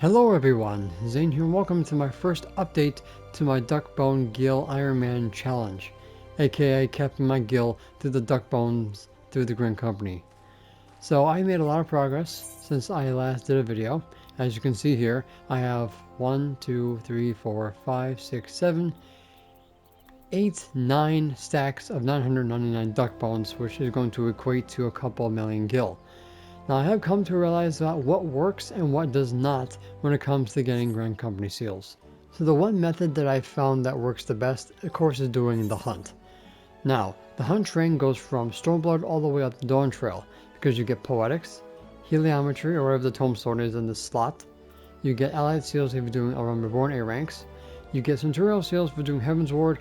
Hello everyone, Zane here and welcome to my first update to my Duckbone Gill Ironman Challenge, aka kept my gill through the duck bones through the Green Company. So I made a lot of progress since I last did a video. As you can see here, I have 1, 2, 3, 4, 5, 6, 7, 8, 9 stacks of 999 duck bones, which is going to equate to a couple million gill. Now I have come to realize that what works and what does not when it comes to getting Grand Company seals. So the one method that I found that works the best, of course, is doing the hunt. Now, the hunt train goes from Stormblood all the way up the Dawn Trail, because you get poetics, heliometry, or whatever the tombstone is in the slot. You get allied seals if you're doing Realm Reborn A ranks. You get Centurial seals for doing Heaven's Ward,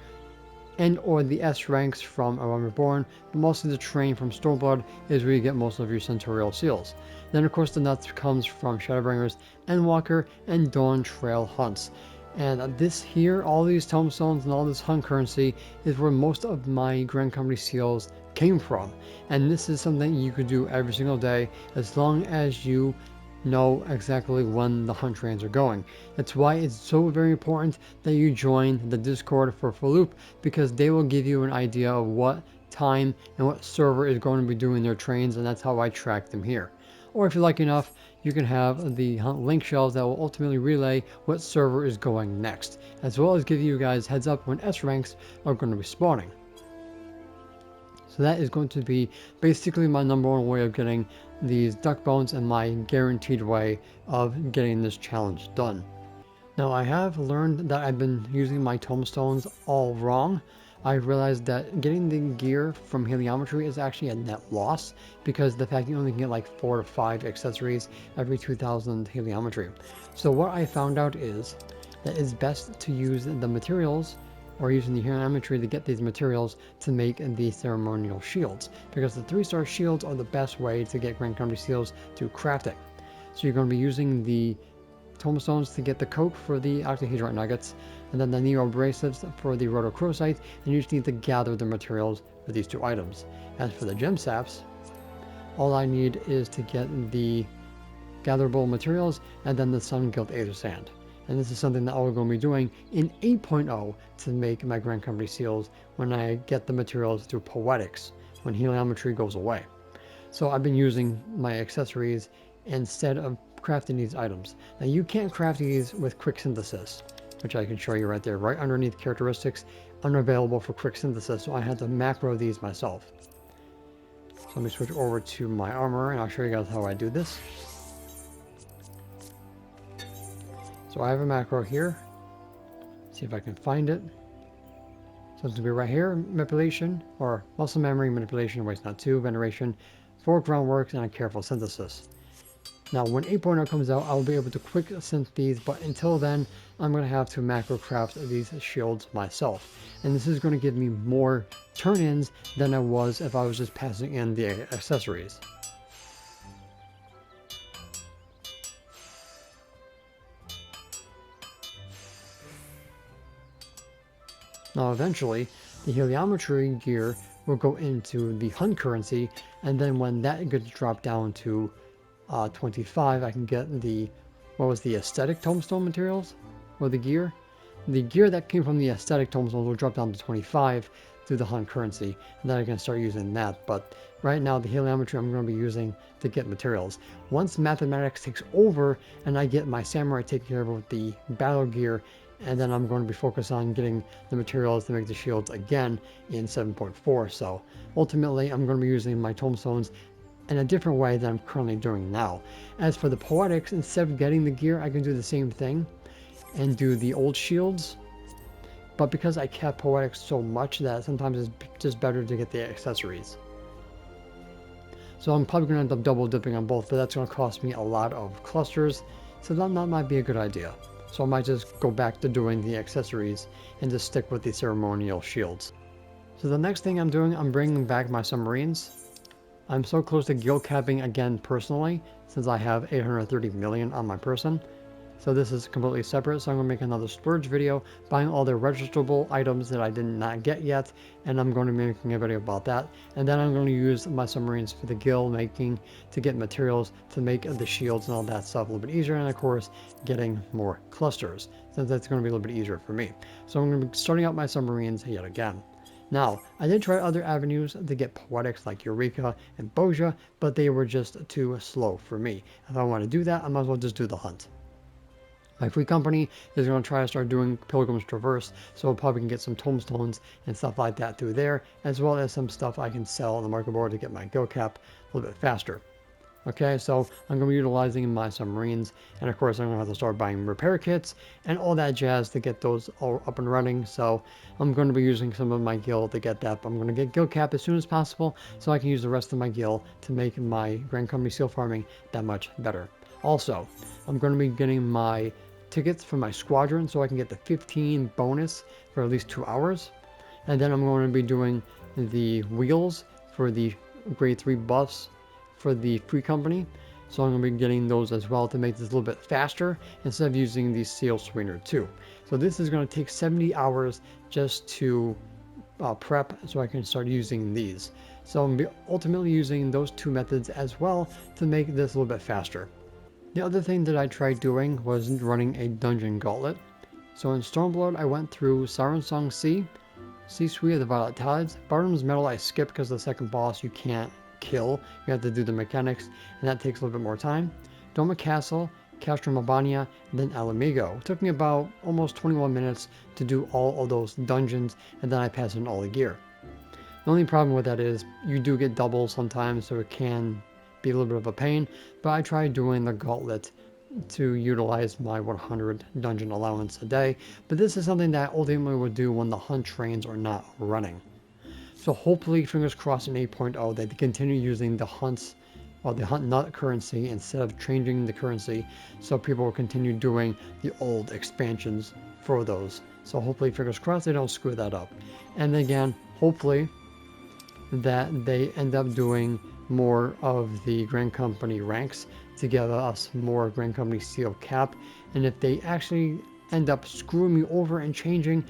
and or the S ranks from Realm Reborn, but mostly the train from Stormblood is where you get most of your Centurial seals. Then of course the nuts comes from Shadowbringers, Endwalker, and Dawn Trail hunts. And this here, all these tombstones and all this hunt currency is where most of my Grand Company seals came from. And this is something you could do every single day as long as you know exactly when the hunt trains are going. That's why it's so very important that you join the Discord for Loop, because they will give you an idea of what time and what server is going to be doing their trains, and that's how I track them here. Or if you're lucky enough, you can have the hunt link shells that will ultimately relay what server is going next, as well as give you guys heads up when S ranks are going to be spawning. So that is going to be basically my number one way of getting these duck bones and my guaranteed way of getting this challenge done. Now I have learned that I've been using my tombstones all wrong. I realized that getting the gear from heliometry is actually a net loss because the fact you only get like 4 to 5 accessories every 2000 heliometry. So what I found out is that it's best to use the materials or using the heliometry to get these materials to make the ceremonial shields, because the 3-star shields are the best way to get Grand Company seals through crafting. So you're going to be using the tombstones to get the coke for the octahedrite nuggets, and then the neo bracelets for the rotochrosite, and you just need to gather the materials for these 2 items. As for the gem saps, all I need is to get the gatherable materials and then the sun gilt aether sand. And this is something that I'm going to be doing in 8.0 to make my Grand Company seals when I get the materials through poetics, when heliometry goes away. So I've been using my accessories instead of crafting these items. Now you can't craft these with quick synthesis, which I can show you right there, right underneath characteristics, unavailable for quick synthesis, so I had to macro these myself. So let me switch over to my armor and I'll show you guys how I do this. So I have a macro here. See if I can find it. So it's going to be right here, manipulation, or muscle memory, manipulation, waste not 2, veneration, 4 groundworks, and a careful synthesis. Now when 8.0 comes out, I'll be able to quick synth these, but until then, I'm going to have to macro craft these shields myself. And this is going to give me more turn-ins than I was if I was just passing in the accessories. Now eventually, the heliometry gear will go into the hunt currency, and then when that gets dropped down to 25, I can get the, what was the aesthetic tombstone materials, or the gear? The gear that came from the aesthetic tombstones will drop down to 25 through the hunt currency, and then I can start using that. But right now, the heliometry I'm going to be using to get materials. Once mathematics takes over, and I get my samurai taken care of with the battle gear, and then I'm going to be focused on getting the materials to make the shields again in 7.4. So ultimately, I'm going to be using my tombstones in a different way than I'm currently doing now. As for the poetics, instead of getting the gear, I can do the same thing and do the old shields. But because I kept poetics so much that sometimes it's just better to get the accessories. So I'm probably going to end up double dipping on both, but that's going to cost me a lot of clusters. So that might be a good idea. So I might just go back to doing the accessories and just stick with the ceremonial shields. So the next thing I'm doing, I'm bringing back my submarines. I'm so close to gill capping again personally, since I have 830 million on my person. So this is completely separate, so I'm going to make another splurge video buying all the registrable items that I did not get yet, and I'm going to be making a video about that. And then I'm going to use my submarines for the gill making, to get materials to make the shields and all that stuff a little bit easier, and of course getting more clusters, since that's going to be a little bit easier for me. So I'm going to be starting out my submarines yet again. Now, I did try other avenues to get poetics like Eureka and Bozja, but they were just too slow for me. If I want to do that, I might as well just do the hunt. My free company is going to try to start doing Pilgrim's Traverse, so I probably can get some tombstones and stuff like that through there, as well as some stuff I can sell on the market board to get my gill cap a little bit faster. Okay, so I'm going to be utilizing my submarines, and of course I'm going to have to start buying repair kits and all that jazz to get those all up and running. So I'm going to be using some of my gill to get that, but I'm going to get gill cap as soon as possible so I can use the rest of my gill to make my Grand Company seal farming that much better. Also, I'm going to be getting my tickets for my squadron so I can get the 15 bonus for at least 2 hours, and then I'm going to be doing the wheels for the grade 3 buffs for the free company, so I'm going to be getting those as well to make this a little bit faster instead of using the seal screener too. So this is going to take 70 hours just to prep so I can start using these. So I'm going to be ultimately using those two methods as well to make this a little bit faster. The other thing that I tried doing was running a dungeon gauntlet. So in Stormblood I went through Siren Song Sea, Sea Suite of the Violet Tides. Barnum's Metal I skipped because the second boss you can't kill, you have to do the mechanics, and that takes a little bit more time. Doma Castle, Castro Mabania, and then Alamigo. It took me about almost 21 minutes to do all of those dungeons, and then I passed in all the gear. The only problem with that is you do get doubles sometimes, so it can be a little bit of a pain, but I tried doing the gauntlet to utilize my 100 dungeon allowance a day, but this is something that I ultimately would do when the hunt trains are not running. So hopefully, fingers crossed in 8.0, they continue using the hunts or the hunt nut currency instead of changing the currency, so people will continue doing the old expansions for those. So hopefully, fingers crossed, they don't screw that up. And again, hopefully that they end up doing more of the Grand Company ranks to give us more Grand Company seal cap. And if they actually end up screwing me over and changing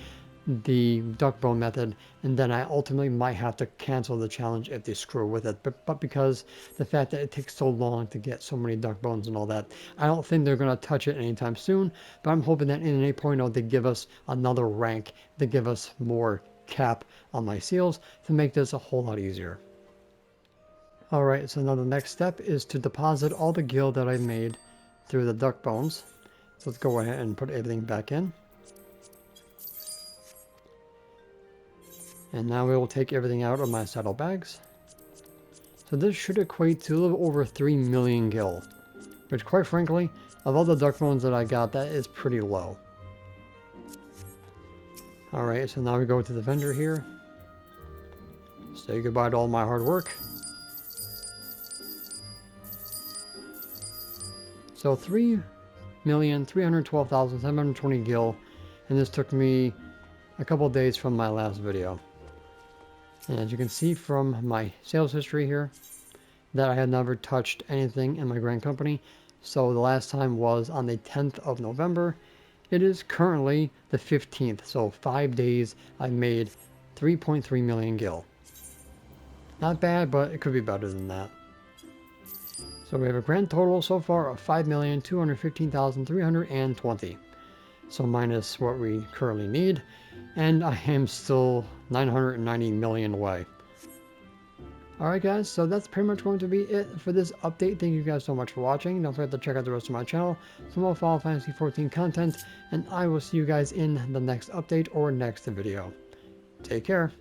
the duck bone method, and then I ultimately might have to cancel the challenge if they screw with it. But because the fact that it takes so long to get so many duck bones and all that, I don't think they're going to touch it anytime soon. But I'm hoping that in an 8.0 they give us another rank, they give us more cap on my seals to make this a whole lot easier. Alright, so now the next step is to deposit all the gill that I made through the duck bones. So let's go ahead and put everything back in. And now we will take everything out of my saddlebags. So this should equate to a little over 3 million gill, which quite frankly, of all the duck bones that I got, that is pretty low. Alright, so now we go to the vendor here. Say goodbye to all my hard work. So 3,312,720 gill, and this took me a couple days from my last video. And as you can see from my sales history here, that I had never touched anything in my Grand Company. So the last time was on the 10th of November. It is currently the 15th, so 5 days I made 3.3 million gill. Not bad, but it could be better than that. So we have a grand total so far of 5,215,320. So minus what we currently need, and I am still 990 million away. Alright guys, so that's pretty much going to be it for this update. Thank you guys so much for watching. Don't forget to check out the rest of my channel for more Final Fantasy XIV content, and I will see you guys in the next update or next video. Take care.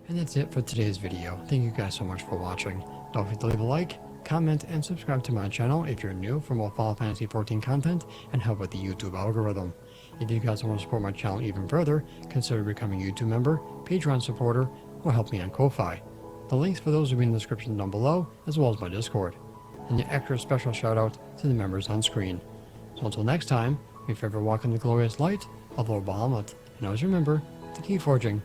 And that's it for today's video. Thank you guys so much for watching. Don't forget to leave a like, comment, and subscribe to my channel if you're new for more Final Fantasy XIV content and help with the YouTube algorithm. If you guys want to support my channel even further, consider becoming a YouTube member, Patreon supporter, or help me on Ko-Fi. The links for those will be in the description down below, as well as my Discord. And the extra special shout out to the members on screen. So until next time, may you forever walk in the glorious light of Lord Bahamut, and always remember to keep forging